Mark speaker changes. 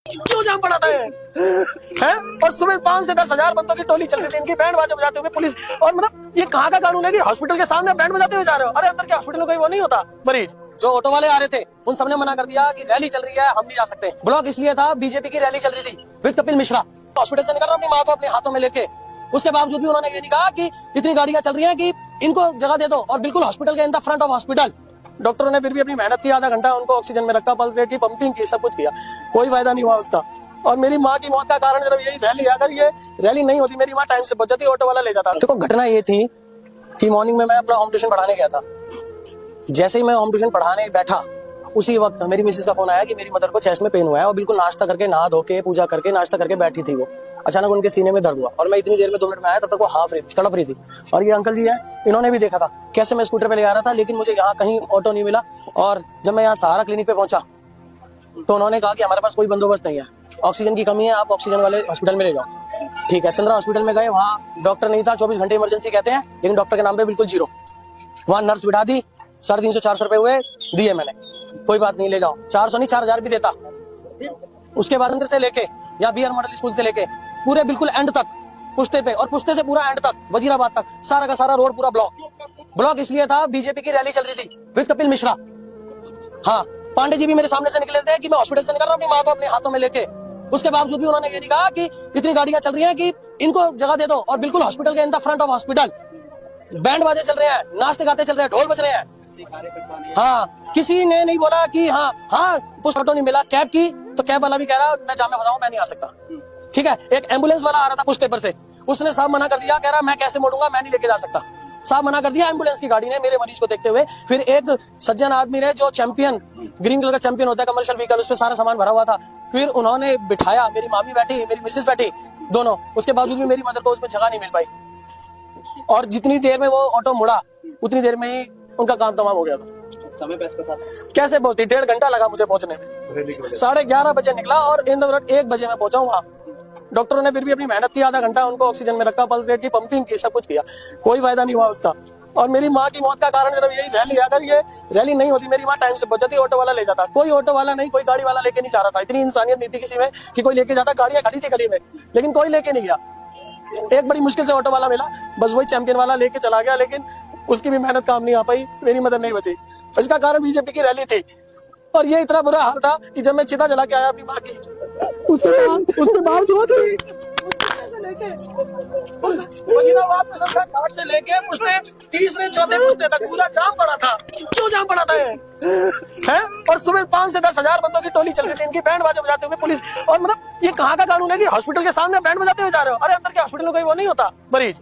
Speaker 1: क्यों जाम बढ़ाता है? और सुबह 5 से 10 हजार बंदों की टोली चल रही थी, इनकी बैंड बाजा बजाते हुए पुलिस। और मतलब ये कहाँ का कानून है कि हॉस्पिटल के सामने बैंड बजाते हुए जा रहे हो? अरे अंदर के हॉस्पिटल में कोई वो नहीं होता मरीज। जो ऑटो वाले आ रहे थे उन सबने मना कर दिया कि रैली चल रही है, हम नहीं जा सकते। ब्लॉक इसलिए था, बीजेपी की रैली चल रही थी विद कपिल मिश्रा। हॉस्पिटल से निकल रहा अपनी माँ को अपने हाथों में लेके, उसके बावजूद भी उन्होंने ये नहीं कहा कि इतनी गाड़ियां चल रही हैं कि इनको जगह दे दो, और बिल्कुल हॉस्पिटल के in the front of hospital. डॉक्टरों ने फिर भी अपनी मेहनत की, आधा घंटा उनको ऑक्सीजन में रखा, पल्स रेट की पंपिंग की, सब कुछ किया, कोई फायदा नहीं हुआ उसका। और मेरी माँ की मौत का कारण सिर्फ यही रैली, अगर ये रैली नहीं होती मेरी माँ टाइम से पहुंच जाती, ऑटो वाला ले जाता। देखो घटना ये थी कि मॉर्निंग में मैं अपना होम ट्यूशन पढ़ाने गया था। जैसे ही मैं होम ट्यूशन पढ़ाने बैठा उसी वक्त मेरी मिसेस का फोन आया कि मेरी मदर को चेस्ट में पेन हुआ है, और बिल्कुल नाश्ता करके, नहा धो के, पूजा करके, नाश्ता करके बैठी थी वो। अचानक उनके सीने में दर्द हुआ, और मैं इतनी देर में 2 मिनट में आया, तब तक वो हाफ रही थी, तड़प रही थी। और ये अंकल जी है, इन्होंने भी देखा था कैसे मैं स्कूटर पे ले आ रहा था, लेकिन मुझे यहाँ कहीं ऑटो नहीं मिला। और जब मैं यहाँ सहारा क्लिनिक पे पहुंचा तो उन्होंने कहा कि हमारे पास कोई बंदोबस्त नहीं है, ऑक्सीजन की कमी है, आप ऑक्सीजन वाले हॉस्पिटल में ले जाओ। ठीक है, चंद्रा हॉस्पिटल में गए, वहाँ डॉक्टर नहीं था, 24 घंटे इमरजेंसी कहते हैं, लेकिन डॉक्टर के नाम पे बिल्कुल जीरो। वहाँ नर्स बिठा दी, 350-400 रुपए हुए, दिए मैंने, कोई बात नहीं ले जाओ। 400 नहीं 4000 भी देता। उसके बाद अंदर से लेके या BR मॉडल स्कूल से लेके पूरे बिल्कुल एंड तक पुश्ते पे, और पुश्ते से पूरा एंड तक वजीराबाद तक, सारा का सारा रोड पूरा ब्लॉक इसलिए था, बीजेपी की रैली चल रही थी विद कपिल मिश्रा। हाँ, पांडे जी भी मेरे सामने से निकले थे कि मैं हॉस्पिटल से निकल रहा हूँ अपनी माँ को अपने हाथों में लेके, उसके बावजूद भी उन्होंने ये नहीं कहा कि इतनी गाड़ियां चल रही हैं कि इनको जगह दे दो, और बिल्कुल हॉस्पिटल के in the front of hospital band बाजे चल रहे हैं, नाचते गाते चल रहे हैं, ढोल बज रहे हैं। हाँ, किसी ने नहीं बोला कि हाँ कुछ ऑटो नहीं मिला कैब की, तो कैब वाला भी कह रहा मैं जाम में फंसा हूं, मैं नहीं आ सकता। ठीक है, एक एम्बुलेंस वाला आ रहा था पुश पेपर से, उसने साफ मना कर दिया, कह रहा मैं कैसे मोड़ूंगा, मैं नहीं लेके जा सकता। साफ मना कर दिया एम्बुलेंस की गाड़ी ने मेरे मरीज को देखते हुए। फिर एक सज्जन आदमी ने, जो चैंपियन, ग्रीन कलर का चैंपियन होता है कमर्शियल व्हीकल, उस पर सारा सामान भरा हुआ था, फिर उन्होंने बिठाया, मेरी मामी बैठी, मेरी मिसेस बैठी, दोनों। उसके बावजूद भी मेरी मदर को उसमें जगह नहीं मिल पाई, और जितनी देर में वो ऑटो मुड़ा उतनी देर में ही उनका काम तमाम हो गया था।
Speaker 2: समय पे था
Speaker 1: कैसे बोलती, 1.5 घंटा लगा मुझे पहुंचने में। 11:30 बजे निकला और 1 बजे मैं पहुंचा वहां। डॉक्टरों ने फिर भी अपनी मेहनत की, आधा घंटा उनको ऑक्सीजन में रखा, पल्स रेट की पंपिंग की, सब कुछ किया, कोई फायदा नहीं हुआ उसका। और मेरी माँ की मौत का कारण सिर्फ यही रैली, अगर ये रैली नहीं होती मेरी माँ टाइम से पहुंच जाती, ऑटो वाला ले जाता। कोई ऑटो वाला नहीं, कोई गाड़ी वाला लेके नहीं जा रहा था, इतनी इंसानियत नहीं थी किसी में कि कोई लेके जाता। गाड़ियां खड़ी थी गली में, लेकिन कोई लेके नहीं गया। एक बड़ी मुश्किल से ऑटो वाला मिला, बस वही चैंपियन वाला लेके चला गया, लेकिन उसकी भी मेहनत काम नहीं आ पाई, मेरी मदद नहीं बची। इसका कारण बीजेपी की रैली थी। और ये इतना बुरा हाल था कि जब मैं चिता जला के आया अपनी माँ की, उसके बावजूद वजीराबाद में सबका घाट से लेके पुश्ते, तीसरे चौथे पुश्ते तक पूरा जाम पड़ा था। क्यों जाम पड़ा था है? और सुबह 5 से 10 हजार बंदों की टोली चल रही थी, इनकी बैंड बाजा बजाते हुए पुलिस। और मतलब ये कहाँ का कानून है कि हॉस्पिटल के सामने बैंड बजाते हुए जा रहे हो? अरे अंदर के हॉस्पिटल में कोई वो नहीं होता मरीज।